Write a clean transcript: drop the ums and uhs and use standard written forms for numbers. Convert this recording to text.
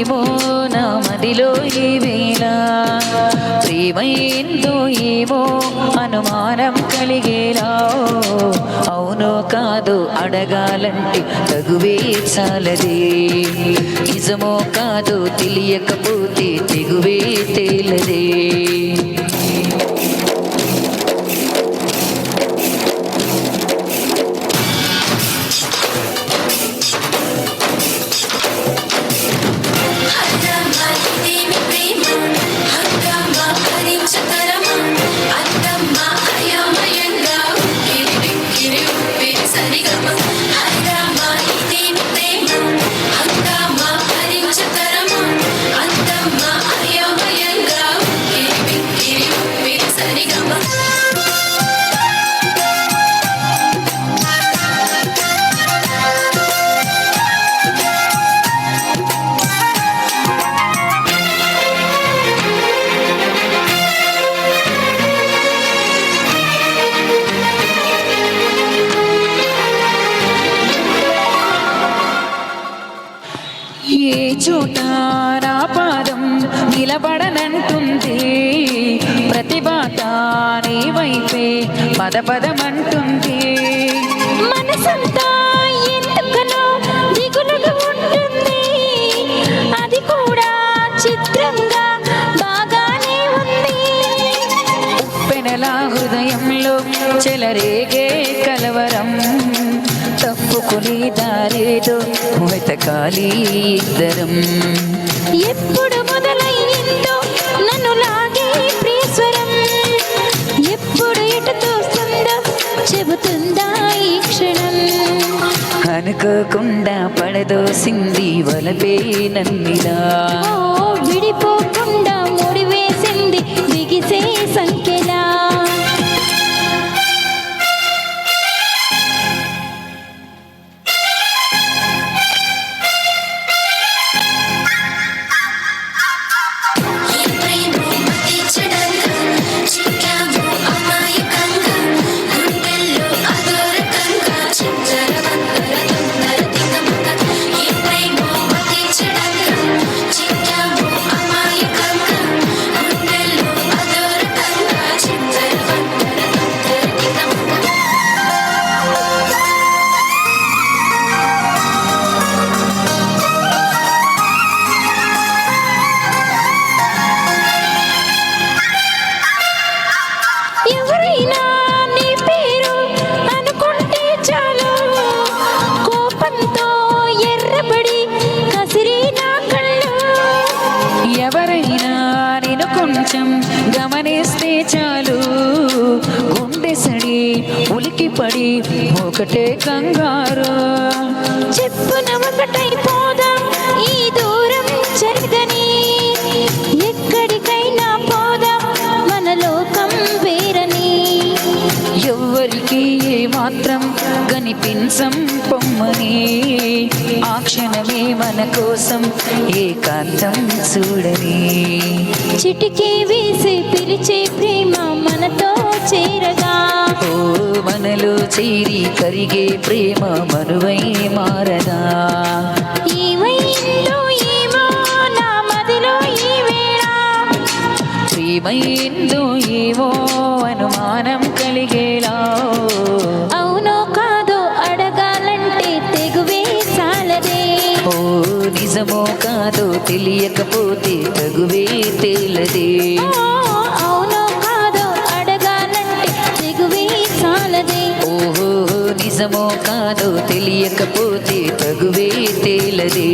ఏమో నా మదిలో ఈ వేళ ప్రేమ ఏందో ఏమో అనుమానం కలిగేలా అవునో కాదో అడగాలంటే తగువే చాలదే నిజమో కాదో తెలియకపోతే తెగువే తేలదే ఏ చోట నా పాదం నిలబడనంటుంది ప్రతిభాత నీ వైపే పదపదమంటుంది మనసంతా ఎందుకనో దిగులుగా ఉంటుంది అది కూడా చిత్రంగా బాగానే ఉంది ఉప్పెనలా హృదయంలో చెలరేగే కలవరం తప్పుకుని దారేదో వెతకాలి ఇద్దరం ఎప్పుడు మొదలయ్యిందో నన్ను లాగే ప్రియస్వరం ఎప్పుడు ఎటు తోస్తుందో చెబుతుందా ఈ క్షణం అనుకోకుండా పడదోసింది వలపే నన్నిలా విడిపోకుండా ముడివేసింది బిగిసే సంఖ్యలా ఎవరైనా నేను కొంచెం గమనిస్తే చాలు గుండె సడి ఉలికిపడి ఒకటే కంగారు చెప్పున ఒకటైపోదాం ఈ దూరం జరగని ఎక్కడికైనా పోదాం మన లోకం వేరని ఎవ్వరికి మాత్రం కనిపించం పొమ్మని ఆ క్షణమే మన కోసం ఏకాంతం చూడని చిటికే వేసి పిలిచే ప్రేమ మనతో చేరగా ఓ మనలో చేరి కరిగే ప్రేమ మనువై మారదా ఏమైందో ఏమో నా మదిలో ఈ వేళ ప్రేమైందో ఏమో అనుమానం కలిగేలా అవునో కాదో అడగాలంటే తెగువే చాలదే ఓ నిజమో కాదో తెలియకపోతే తగువే తేలదే అవునో కాదో అడగాలంటే తెగువే చాలదే ఓహో నిజమో కాదో తెలియకపోతే తగువే తేలదే